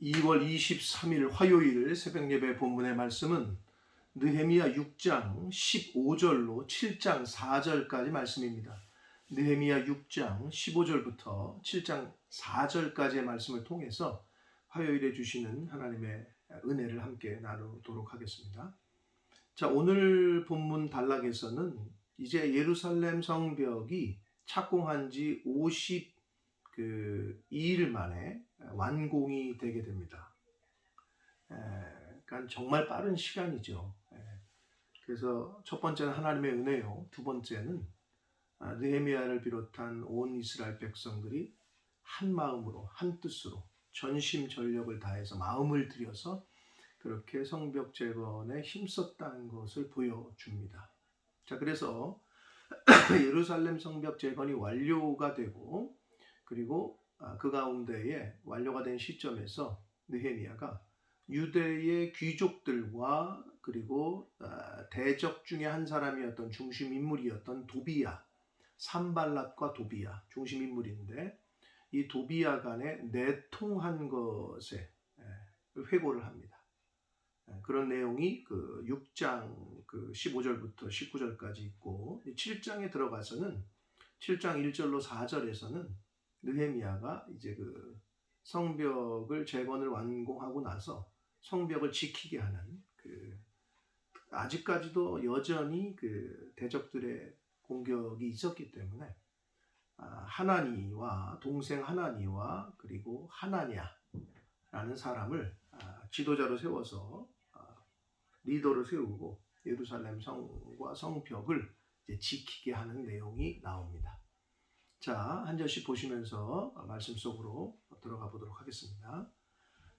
2월 23일 화요일 새벽예배 본문의 말씀은 느헤미야 6장 15절로 7장 4절까지 말씀입니다. 느헤미야 6장 15절부터 7장 4절까지의 말씀을 통해서 화요일에 주시는 하나님의 은혜를 함께 나누도록 하겠습니다. 자, 오늘 본문 단락에서는 이제 예루살렘 성벽이 착공한 지 52일 만에 완공이 되게 됩니다. 그러니까 정말 빠른 시간이죠. 그래서 첫 번째는 하나님의 은혜요. 두 번째는 느헤미야를 비롯한 온 이스라엘 백성들이 한 마음으로 한 뜻으로 전심전력을 다해서 마음을 들여서 그렇게 성벽 재건에 힘썼다는 것을 보여줍니다. 자, 그래서 예루살렘 성벽 재건이 완료가 되고 그리고 그 가운데에 완료가 된 시점에서 느헤미야가 유대의 귀족들과 그리고 대적 중에 한 사람이었던 중심 인물이었던 도비야, 산발랏과 도비야 중심 인물인데 이 도비야 간에 내통한 것에 회고를 합니다. 그런 내용이 그 6장 15절부터 19절까지 있고 7장에 들어가서는 7장 1절로 4절에서는 느헤미야가 이제 그 성벽을 재건을 완공하고 나서 성벽을 지키게 하는 아직까지도 여전히 그 대적들의 공격이 있었기 때문에 하나니와 동생 하나니와 그리고 하나냐라는 사람을 지도자로 세워서 리더를 세우고 예루살렘 성과 성벽을 이제 지키게 하는 내용이 나옵니다. 자, 한 절씩 보시면서 말씀 속으로 들어가 보도록 하겠습니다.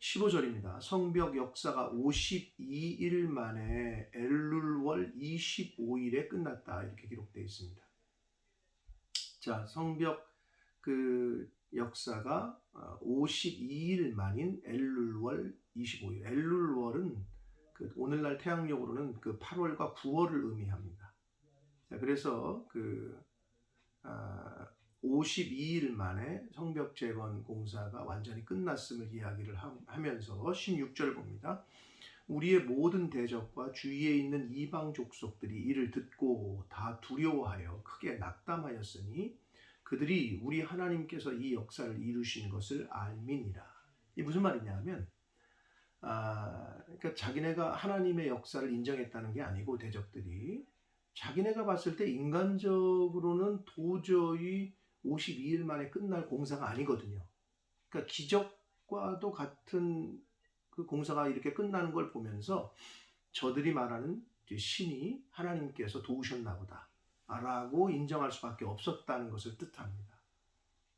15절입니다. 성벽 역사가 52일 만에 엘룰월 25일에 끝났다 이렇게 기록되어 있습니다. 자, 성벽 역사가 52일 만인 엘룰월 25일. 엘룰월은 오늘날 태양력으로는 8월과 9월을 의미합니다. 자, 그래서 52일 만에 성벽 재건 공사가 완전히 끝났음을 이야기를 하면서 16절 봅니다. 우리의 모든 대적과 주위에 있는 이방 족속들이 이를 듣고 다 두려워하여 크게 낙담하였으니 그들이 우리 하나님께서 이 역사를 이루신 것을 알미니라. 이 무슨 말이냐면 그러니까 자기네가 하나님의 역사를 인정했다는 게 아니고 대적들이 자기네가 봤을 때 인간적으로는 도저히 52일 만에 끝날 공사가 아니거든요. 그러니까 기적과도 같은 그 공사가 이렇게 끝나는 걸 보면서 저들이 말하는 신이 하나님께서 도우셨나 보다 라고 인정할 수밖에 없었다는 것을 뜻합니다.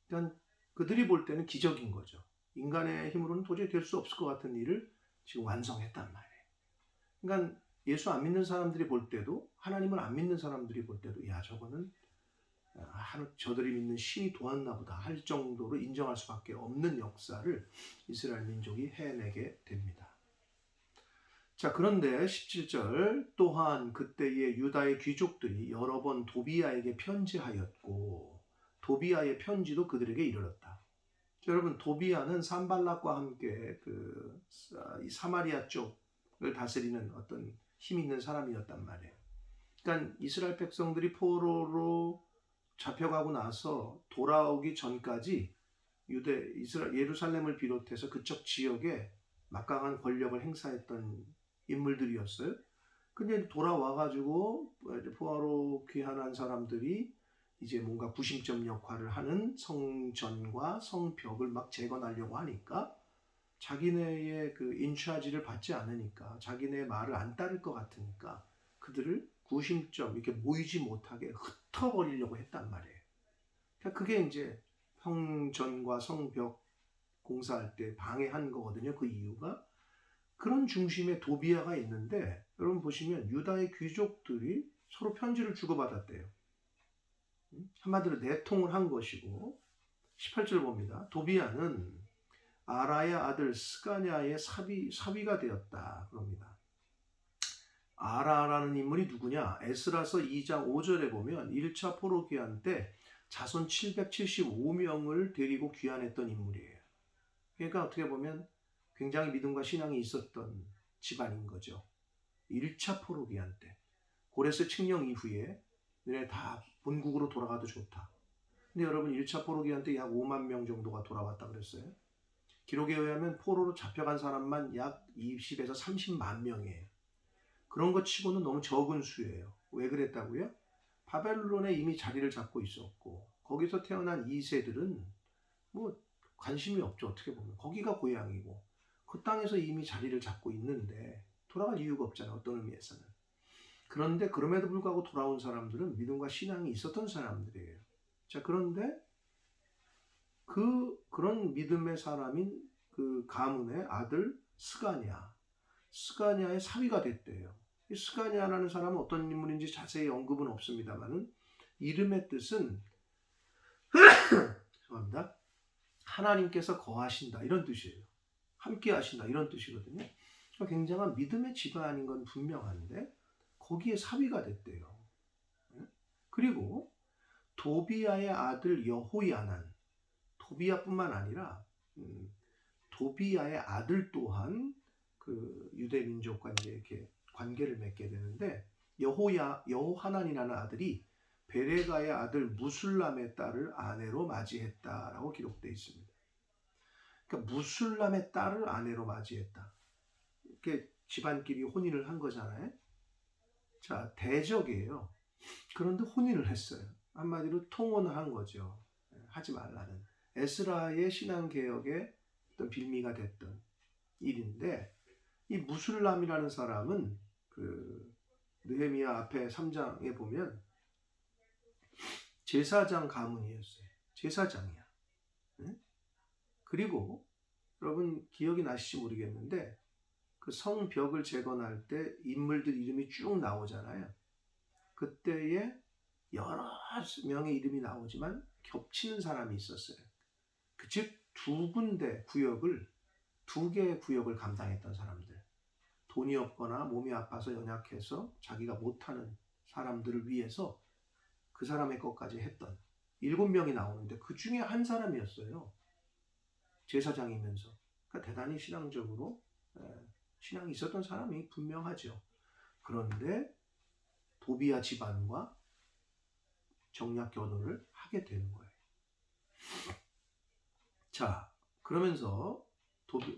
그러니까 그들이 볼 때는 기적인 거죠. 인간의 힘으로는 도저히 될 수 없을 것 같은 일을 지금 완성했단 말이에요. 그러니까 예수 안 믿는 사람들이 볼 때도 하나님을 안 믿는 사람들이 볼 때도 야 저거는 저들이 믿는 신이 도왔나 보다 할 정도로 인정할 수밖에 없는 역사를 이스라엘 민족이 해내게 됩니다. 자, 그런데 17절 또한 그때의 유다의 귀족들이 여러 번 도비야에게 편지하였고 도비야의 편지도 그들에게 이르렀다. 자, 여러분 도비야는 산발랏과 함께 이 사마리아 쪽을 다스리는 어떤 힘 있는 사람이었단 말이에요. 그러니까 이스라엘 백성들이 포로로 잡혀가고 나서 돌아오기 전까지 예루살렘을 비롯해서 그쪽 지역에 막강한 권력을 행사했던 인물들이었어요. 근데 돌아와가지고 포로로 귀환한 사람들이 이제 뭔가 구심점 역할을 하는 성전과 성벽을 막 재건하려고 하니까 자기네의 인차지를 받지 않으니까 자기네 말을 안 따를 것 같으니까 그들을 구심점 이렇게 모이지 못하게 흩어버리려고 했단 말이에요. 그러니까 그게 이제 성전과 성벽 공사할 때 방해한 거거든요. 그 이유가 그런 중심에 도비야가 있는데 여러분 보시면 유다의 귀족들이 서로 편지를 주고받았대요. 한마디로 내통을 한 것이고 18절 봅니다. 도비야는 아라의 아들 스가냐의 사위가 되었다 그럽니다. 아라라는 인물이 누구냐? 에스라서 2장 5절에 보면 1차 포로 귀환 때 자손 775명을 데리고 귀환했던 인물이에요. 그러니까 어떻게 보면 굉장히 믿음과 신앙이 있었던 집안인 거죠. 1차 포로기한 때 고레스 칙령 이후에 너네 다 본국으로 돌아가도 좋다. 근데 여러분 1차 포로기한 때 약 5만 명 정도가 돌아왔다 그랬어요. 기록에 의하면 포로로 잡혀간 사람만 약 20에서 30만 명이에요. 그런 것 치고는 너무 적은 수예요. 왜 그랬다고요? 바벨론에 이미 자리를 잡고 있었고 거기서 태어난 2세들은 뭐 관심이 없죠. 어떻게 보면 거기가 고향이고 그 땅에서 이미 자리를 잡고 있는데 돌아갈 이유가 없잖아요. 어떤 의미에서는. 그런데 그럼에도 불구하고 돌아온 사람들은 믿음과 신앙이 있었던 사람들이에요. 자, 그런데 그런 믿음의 사람인 그 가문의 아들 스가냐의 사위가 됐대요. 이 스가냐라는 사람은 어떤 인물인지 자세히 언급은 없습니다만은 이름의 뜻은 죄송합니다. 하나님께서 거하신다 이런 뜻이에요. 함께 하신다 이런 뜻이거든요. 굉장한 믿음의 집안인 건 분명한데 거기에 사위가 됐대요. 그리고 도비야의 아들 여호야난, 도비야뿐만 아니라 도비야의 아들 또한 그 유대 민족과 이제 이렇게 관계를 맺게 되는데 여호하난이라는 아들이 베레가의 아들 무술람의 딸을 아내로 맞이했다라고 기록되어 있습니다. 그러니까 무술람의 딸을 아내로 맞이했다. 이렇게 집안끼리 혼인을 한 거잖아요. 자, 대적이에요. 그런데 혼인을 했어요. 한마디로 통혼을 한 거죠. 하지 말라는. 에스라의 신앙개혁의 어떤 빌미가 됐던 일인데 이 무술람이라는 사람은 그 느헤미야 앞에 3장에 보면 제사장 가문이었어요. 제사장이야. 그리고 여러분 기억이 나실지 모르겠는데 그 성벽을 재건할 때 인물들 이름이 쭉 나오잖아요. 그때에 여러 명의 이름이 나오지만 겹치는 사람이 있었어요. 즉 두 개의 구역을 감당했던 사람들. 돈이 없거나 몸이 아파서 연약해서 자기가 못하는 사람들을 위해서 그 사람의 것까지 했던 7명이 나오는데 그 중에 한 사람이었어요. 제사장이면서. 그러니까 대단히 신앙적으로 신앙이 있었던 사람이 분명하죠. 그런데 도비야 집안과 정략 결혼을 하게 되는 거예요. 자, 그러면서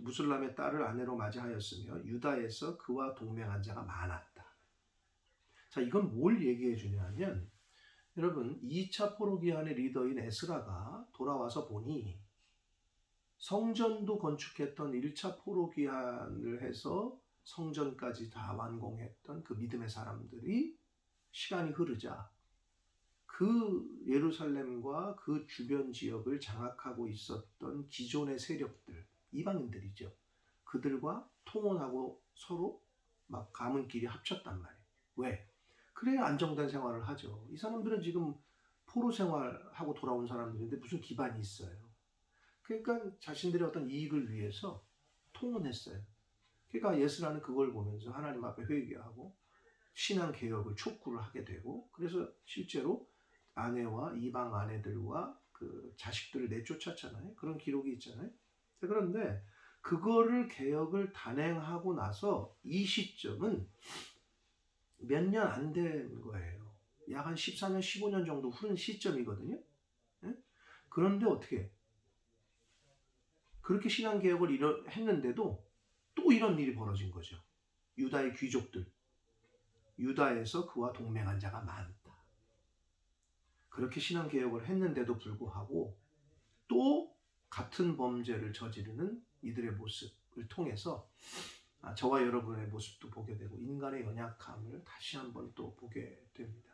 무술람의 딸을 아내로 맞이하였으며 유다에서 그와 동맹한 자가 많았다. 자, 이건 뭘 얘기해 주냐면 여러분 2차 포로기한의 리더인 에스라가 돌아와서 보니 성전도 건축했던 1차 포로기한을 해서 성전까지 다 완공했던 그 믿음의 사람들이 시간이 흐르자 그 예루살렘과 그 주변 지역을 장악하고 있었던 기존의 세력들, 이방인들이죠. 그들과 통혼하고 서로 막 가문끼리 합쳤단 말이에요. 왜? 그래야 안정된 생활을 하죠. 이 사람들은 지금 포로 생활하고 돌아온 사람들인데 무슨 기반이 있어요. 그러니까 자신들의 어떤 이익을 위해서 통혼했어요. 그러니까 예수라는 그걸 보면서 하나님 앞에 회개하고 신앙 개혁을 촉구를 하게 되고 그래서 실제로 아내와 이방 아내들과 그 자식들을 내쫓았잖아요. 그런 기록이 있잖아요. 그런데 그거를 개혁을 단행하고 나서 이 시점은 몇 년 안 된 거예요. 약 한 14년, 15년 정도 흐른 시점이거든요. 그런데 어떻게 그렇게 신앙개혁을 했는데도 또 이런 일이 벌어진 거죠. 유다의 귀족들, 유다에서 그와 동맹한 자가 많다. 그렇게 신앙개혁을 했는데도 불구하고 또 같은 범죄를 저지르는 이들의 모습을 통해서 저와 여러분의 모습도 보게 되고 인간의 연약함을 다시 한번 또 보게 됩니다.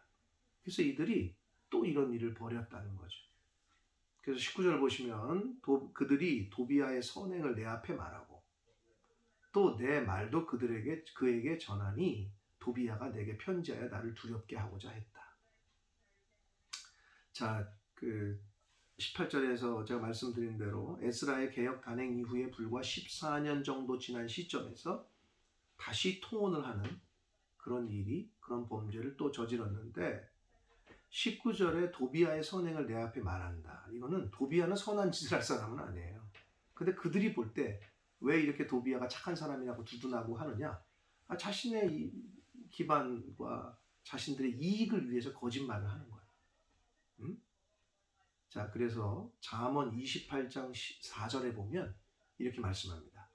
그래서 이들이 또 이런 일을 벌였다는 거죠. 그래서 19절 보시면 그들이 도비야의 선행을 내 앞에 말하고 또 내 말도 그에게 전하니 도비야가 내게 편지하여 나를 두렵게 하고자 했다. 자, 그 18절에서 제가 말씀드린 대로 에스라의 개혁 단행 이후에 불과 14년 정도 지난 시점에서 다시 통혼을 하는 그런 범죄를 또 저질렀는데 19절에 도비야의 선행을 내 앞에 말한다. 이거는 도비야는 선한 짓을 할 사람은 아니에요. 근데 그들이 볼 때 왜 이렇게 도비아가 착한 사람이라고 두둔하고 하느냐? 자신의 이 기반과 자신들의 이익을 위해서 거짓말을 하는 거예요. 음? 자, 그래서 잠언 28장 4절에 보면 이렇게 말씀합니다.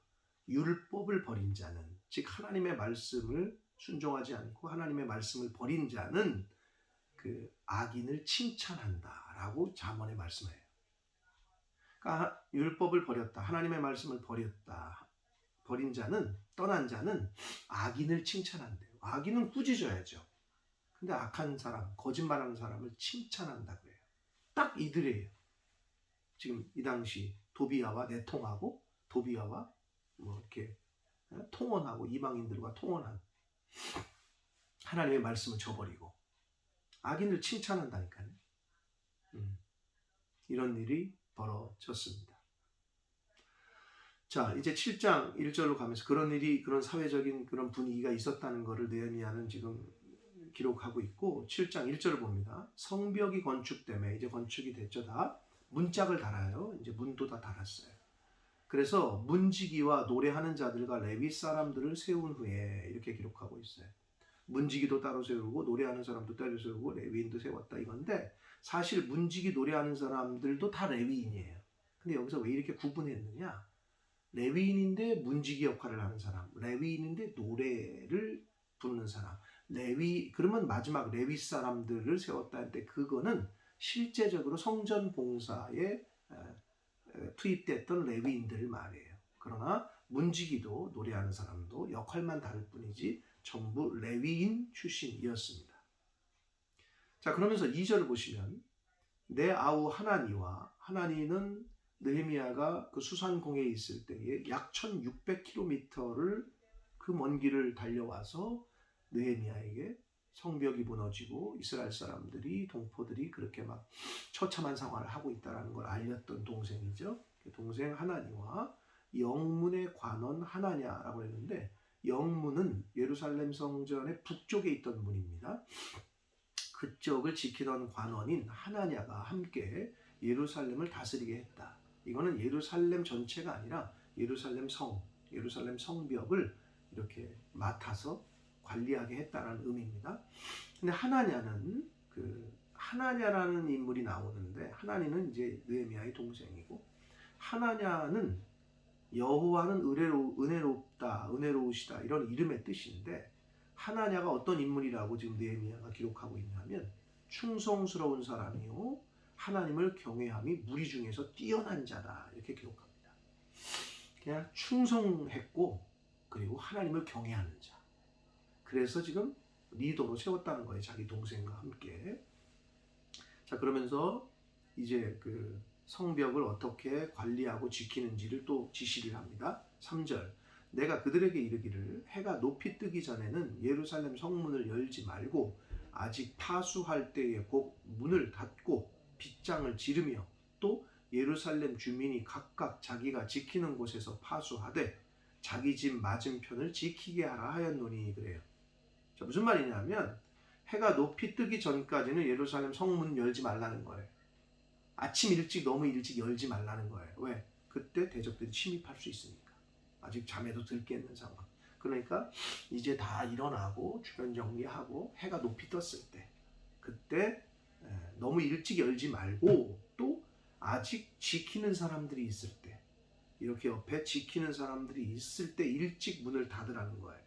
율법을 버린 자는, 즉 하나님의 말씀을 순종하지 않고 하나님의 말씀을 버린 자는 그 악인을 칭찬한다라고 잠언에 말씀해요. 그러니까 율법을 버렸다, 하나님의 말씀을 버렸다, 버린 자는, 떠난 자는 악인을 칭찬한대요. 악인은 꾸짖어야죠. 근데 악한 사람, 거짓말하는 사람을 칭찬한다 그래요. 딱 이들이에요. 지금 이 당시 도비아와 내통하고 도비아와 뭐 이렇게 통혼하고 이방인들과 통혼한 하나님의 말씀을 저버리고 악인을 칭찬한다니까요. 이런 일이 벌어졌습니다. 자, 이제 7장 1절로 가면서 그런 일이, 그런 사회적인 그런 분위기가 있었다는 것을 느헤미야는 지금 기록하고 있고, 7장 1절을 봅니다. 성벽이 건축되며, 이제 건축이 됐죠. 다 문짝을 달아요. 이제 문도 다 달았어요. 그래서 문지기와 노래하는 자들과 레위 사람들을 세운 후에 이렇게 기록하고 있어요. 문지기도 따로 세우고 노래하는 사람도 따로 세우고 레위인도 세웠다 이건데, 사실 문지기 노래하는 사람들도 다 레위인이에요. 근데 여기서 왜 이렇게 구분했느냐? 레위인인데 문지기 역할을 하는 사람, 레위인인데 노래를 부르는 사람, 그러면 마지막 레위 사람들을 세웠다 할 때 그거는 실제적으로 성전 봉사에 투입됐던 레위인들을 말해요. 그러나 문지기도 노래하는 사람도 역할만 다를 뿐이지 전부 레위인 출신이었습니다. 자, 그러면서 2절 보시면 내 아우 하나니는 느헤미야가 그 수산공에 있을 때에 약 1600km를 그 먼 길을 달려와서 느헤미야에게 성벽이 무너지고 이스라엘 사람들이, 동포들이 그렇게 막 처참한 생활을 하고 있다는 걸 알렸던 동생이죠. 동생 하나니와 영문의 관원 하나냐라고 했는데, 영문은 예루살렘 성전의 북쪽에 있던 문입니다. 그쪽을 지키던 관원인 하나냐가 함께 예루살렘을 다스리게 했다. 이거는 예루살렘 전체가 아니라 예루살렘 성벽을 이렇게 맡아서 관리하게 했다는 의미입니다. 근데 하나냐라는 인물이 나오는데, 하나니는 이제 느헤미야의 동생이고, 하나냐는 여호와는 은혜로우시다 이런 이름의 뜻인데, 하나냐가 어떤 인물이라고 지금 느헤미야가 기록하고 있냐면 충성스러운 사람이요 하나님을 경외함이 무리 중에서 뛰어난 자다 이렇게 기록합니다. 그냥 충성했고 그리고 하나님을 경외하는 자. 그래서 지금 리더로 세웠다는 거예요. 자기 동생과 함께. 자, 그러면서 이제 그 성벽을 어떻게 관리하고 지키는지를 또 지시를 합니다. 3절. 내가 그들에게 이르기를 해가 높이 뜨기 전에는 예루살렘 성문을 열지 말고 아직 파수할 때에 곧 문을 닫고 빗장을 지르며 또 예루살렘 주민이 각각 자기가 지키는 곳에서 파수하되 자기 집 맞은편을 지키게 하라 하였노니 그래요. 자, 무슨 말이냐면 해가 높이 뜨기 전까지는 예루살렘 성문 열지 말라는 거예요. 아침 일찍, 너무 일찍 열지 말라는 거예요. 왜? 그때 대적들이 침입할 수 있으니까. 아직 잠에도 들 깨는 상황. 그러니까 이제 다 일어나고 주변 정리하고 해가 높이 떴을 때, 그때 너무 일찍 열지 말고 또 아직 지키는 사람들이 있을 때, 이렇게 옆에 지키는 사람들이 있을 때 일찍 문을 닫으라는 거예요.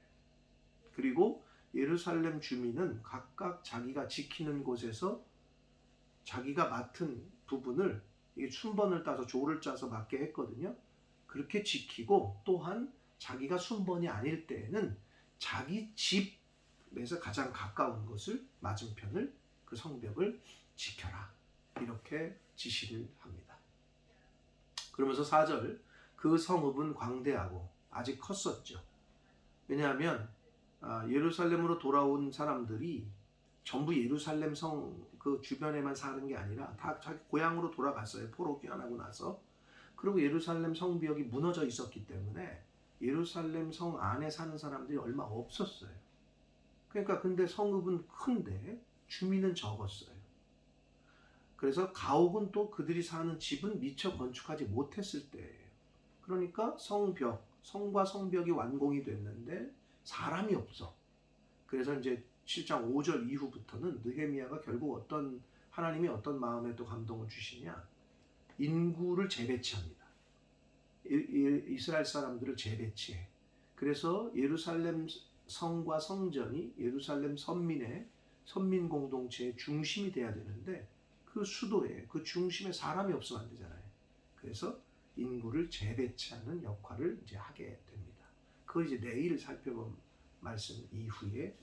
그리고 예루살렘 주민은 각각 자기가 지키는 곳에서 자기가 맡은 부분을, 이게 순번을 따서 조를 짜서 맡게 했거든요. 그렇게 지키고, 또한 자기가 순번이 아닐 때에는 자기 집에서 가장 가까운 것을, 맞은편을, 그 성벽을 지켜라 이렇게 지시를 합니다. 그러면서 4절, 그 성읍은 광대하고 아직 컸었죠. 왜냐하면 예루살렘으로 돌아온 사람들이 전부 예루살렘 성 그 주변에만 사는 게 아니라 다 자기 고향으로 돌아갔어요. 포로 귀환하고 나서. 그리고 예루살렘 성벽이 무너져 있었기 때문에 예루살렘 성 안에 사는 사람들이 얼마 없었어요. 그러니까 근데 성읍은 큰데 주민은 적었어요. 그래서 가옥은 또 그들이 사는 집은 미처 건축하지 못했을 때예요. 그러니까 성과 성벽이 완공이 됐는데 사람이 없어. 그래서 이제 7장 5절 이후부터는 느헤미야가 결국 하나님이 어떤 마음에 또 감동을 주시냐, 인구를 재배치합니다. 이스라엘 사람들을 재배치해. 그래서 예루살렘 성과 성전이 예루살렘 선민 공동체의 중심이 돼야 되는데 그 수도에 그 중심에 사람이 없으면 안 되잖아요. 그래서 인구를 재배치하는 역할을 이제 하게 됩니다. 그거 이제 내일 살펴본 말씀 이후에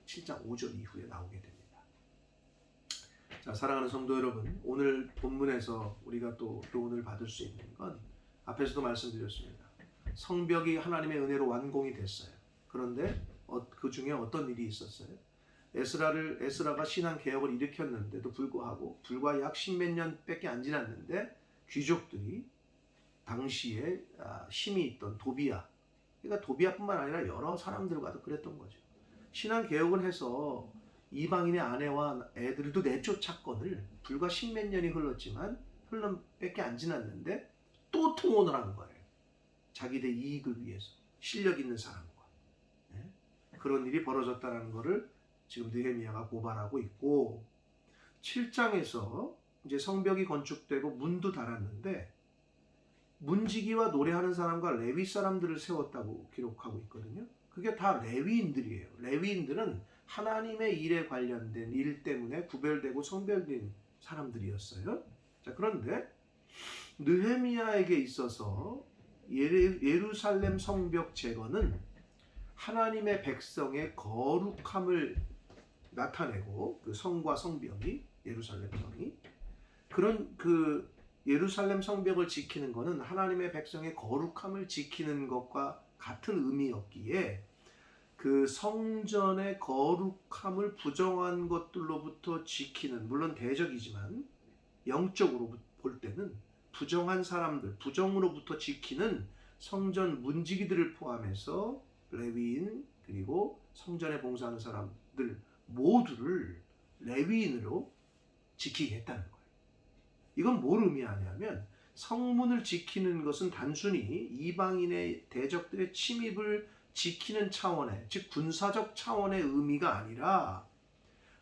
7장 5절 이후에 나오게 됩니다. 자, 사랑하는 성도 여러분, 오늘 본문에서 우리가 또 교훈을 받을 수 있는 건 앞에서도 말씀드렸습니다. 성벽이 하나님의 은혜로 완공이 됐어요. 그런데 그 중에 어떤 일이 있었어요? 에스라가 신앙 개혁을 일으켰는데도 불구하고 불과 약 10몇 년밖에 안 지났는데 귀족들이 당시에 힘이 있던 도비야, 그러니까 도비야뿐만 아니라 여러 사람들과도 그랬던 거죠. 신앙 개혁을 해서 이방인의 아내와 애들도 내쫓았건을 불과 10몇 년이 흘렀지만 흘럼밖에 안 지났는데 또 통혼을 한 거예요. 자기들 이익을 위해서 실력 있는 사람과. 네? 그런 일이 벌어졌다는 것을 지금 느헤미야가 고발하고 있고, 7장에서 이제 성벽이 건축되고 문도 달았는데 문지기와 노래하는 사람과 레위 사람들을 세웠다고 기록하고 있거든요. 그게 다 레위인들이에요. 레위인들은 하나님의 일에 관련된 일 때문에 구별되고 성별된 사람들이었어요. 자, 그런데 느헤미야에게 있어서 예루살렘 성벽 재건은 하나님의 백성의 거룩함을 나타내고, 그 성과 성벽이, 예루살렘 성이, 그런 그 예루살렘 성벽을 지키는 것은 하나님의 백성의 거룩함을 지키는 것과 같은 의미였기에 그 성전의 거룩함을 부정한 것들로부터 지키는, 물론 대적이지만 영적으로 볼 때는 부정한 사람들, 부정으로부터 지키는 성전 문지기들을 포함해서 레위인 그리고 성전에 봉사하는 사람들 모두를 레위인으로 지키게 했다는 거예요. 이건 뭘 의미하냐면 성문을 지키는 것은 단순히 이방인의 대적들의 침입을 지키는 차원의, 즉 군사적 차원의 의미가 아니라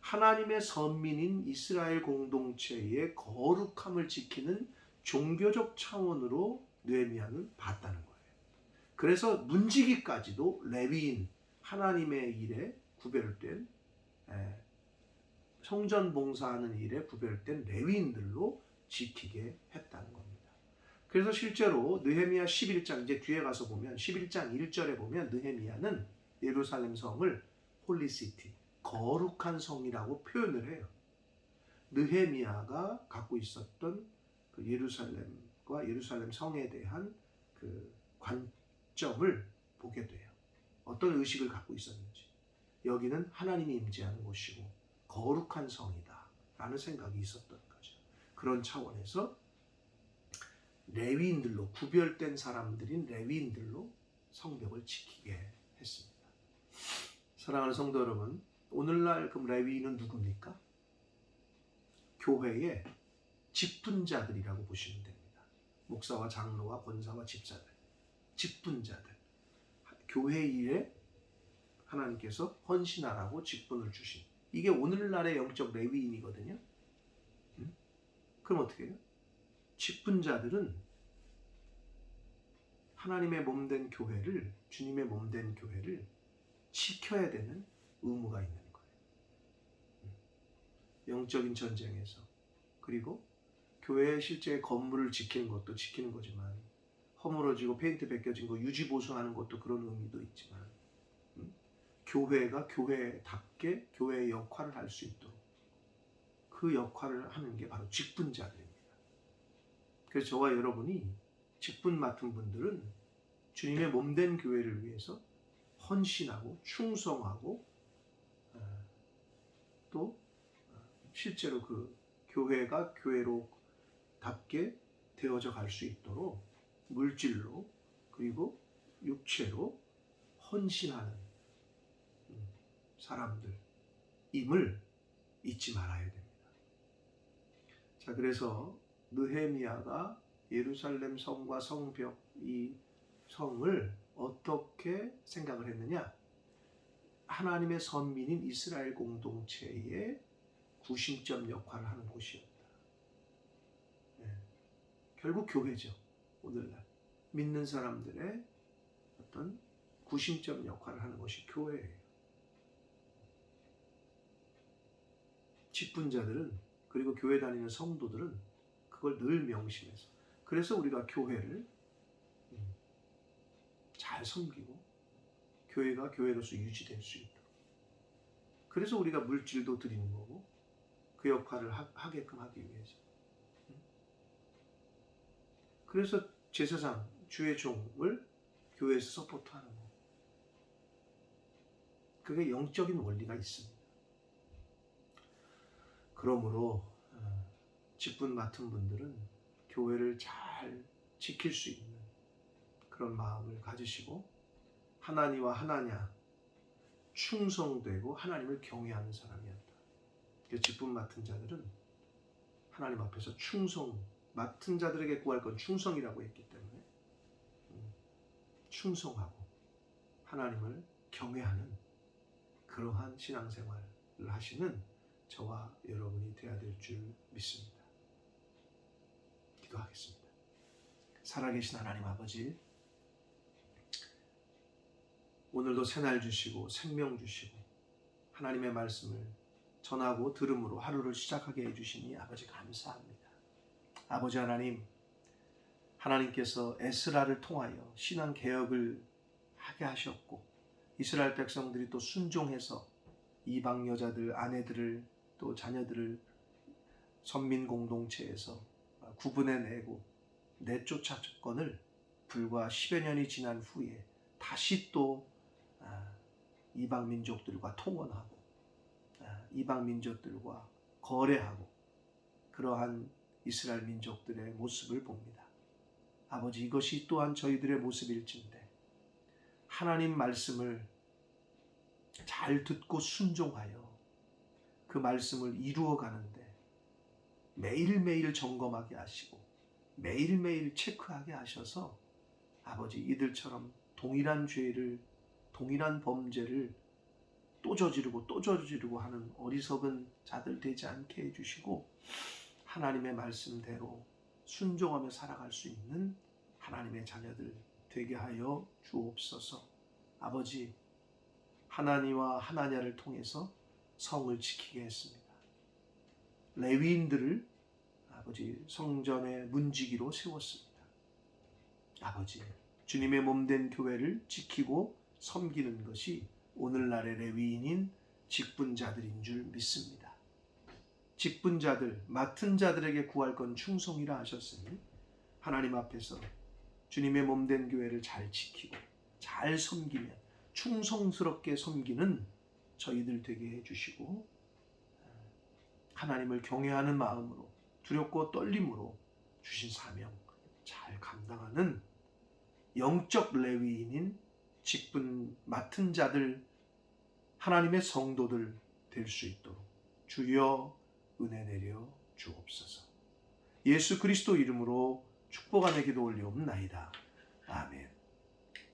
하나님의 선민인 이스라엘 공동체의 거룩함을 지키는 종교적 차원으로 느헤미야는 봤다는 거예요. 그래서 문지기까지도 레위인, 하나님의 일에 구별된, 성전 봉사하는 일에 구별된 레위인들로 지키게 했다는 겁니다. 그래서 실제로 느헤미야 11장, 이제 뒤에 가서 보면 11장 1절에 보면 느헤미야는 예루살렘 성을 홀리시티, 거룩한 성이라고 표현을 해요. 느헤미야가 갖고 있었던 그 예루살렘과 예루살렘 성에 대한 그 관점을 보게 돼요. 어떤 의식을 갖고 있었는지. 여기는 하나님이 임재하는 곳이고 거룩한 성이다 라는 생각이 있었던 거죠. 그런 차원에서 레위인들로, 구별된 사람들인 레위인들로 성벽을 지키게 했습니다. 사랑하는 성도 여러분, 오늘날 그 레위인은 누굽니까? 교회의 직분자들이라고 보시면 됩니다. 목사와 장로와 권사와 집사들, 직분자들. 교회 일에 하나님께서 헌신하라고 직분을 주신, 이게 오늘날의 영적 레위인이거든요. 그럼 어떻게 해요? 직분자들은 하나님의 몸된 교회를, 주님의 몸된 교회를 지켜야 되는 의무가 있는 거예요. 영적인 전쟁에서. 그리고 교회의 실제 건물을 지키는 것도 지키는 거지만 허물어지고 페인트 벗겨진 거 유지 보수하는 것도 그런 의미도 있지만 교회가 교회답게 교회의 역할을 할 수 있도록 그 역할을 하는 게 바로 직분자들입니다. 그래서 저와 여러분이 직분 맡은 분들은 주님의 몸된 교회를 위해서 헌신하고 충성하고 또 실제로 그 교회가 교회로답게 되어져 갈 수 있도록 물질로 그리고 육체로 헌신하는 사람들임을 잊지 말아야 됩니다. 자, 그래서 느헤미야가 예루살렘 성과 성벽 이 성을 어떻게 생각을 했느냐? 하나님의 선민인 이스라엘 공동체의 구심점 역할을 하는 곳이었다. 결국 교회죠. 오늘날 믿는 사람들의 어떤 구심점 역할을 하는 것이 교회예요. 직분자들은, 그리고 교회 다니는 성도들은 그걸 늘 명심해서, 그래서 우리가 교회를 잘 섬기고 교회가 교회로서 유지될 수 있도록, 그래서 우리가 물질도 드리는 거고 그 역할을 하게끔 하기 위해서. 그래서 제사장, 주의 종을 교회에서 서포트하는 거. 그게 영적인 원리가 있습니다. 그러므로 직분 맡은 분들은 교회를 잘 지킬 수 있는 그런 마음을 가지시고 하나님과 하나냐 충성되고 하나님을 경외하는 사람이었다. 직분 맡은 자들은 하나님 앞에서 맡은 자들에게 구할 건 충성이라고 했기 때문에 충성하고 하나님을 경외하는 그러한 신앙생활을 하시는 저와 여러분이 되어야 될 줄 믿습니다. 기도하겠습니다. 살아계신 하나님 아버지, 오늘도 새날 주시고 생명 주시고 하나님의 말씀을 전하고 들음으로 하루를 시작하게 해주시니 아버지 감사합니다. 아버지 하나님, 하나님께서 에스라를 통하여 신앙개혁을 하게 하셨고 이스라엘 백성들이 또 순종해서 이방 여자들, 아내들을 또 자녀들을 선민 공동체에서 구분해내고 내쫓았건을 불과 10여 년이 지난 후에 다시 또 이방 민족들과 통원하고 이방 민족들과 거래하고 그러한 이스라엘 민족들의 모습을 봅니다. 아버지, 이것이 또한 저희들의 모습일진데 하나님 말씀을 잘 듣고 순종하여 그 말씀을 이루어 가는데 매일매일 점검하게 하시고 매일매일 체크하게 하셔서 아버지, 이들처럼 동일한 죄를, 동일한 범죄를 또 저지르고 또 저지르고 하는 어리석은 자들 되지 않게 해주시고 하나님의 말씀대로 순종하며 살아갈 수 있는 하나님의 자녀들 되게 하여 주옵소서. 아버지, 하나니와 하나냐를 통해서 성을 지키게 했습니다. 레위인들을 아버지 성전의 문지기로 세웠습니다. 아버지, 주님의 몸된 교회를 지키고 섬기는 것이 오늘날의 레위인인 직분자들인 줄 믿습니다. 직분자들, 맡은 자들에게 구할 건 충성이라 하셨으니 하나님 앞에서 주님의 몸된 교회를 잘 지키고 잘 섬기면 충성스럽게 섬기는 저희들 되게 해주시고 하나님을 경외하는 마음으로 두렵고 떨림으로 주신 사명 잘 감당하는 영적 레위인인 직분 맡은 자들, 하나님의 성도들 될 수 있도록 주여 은혜 내려 주옵소서. 예수 그리스도 이름으로 축복하며 기도 올리옵나이다. 아멘.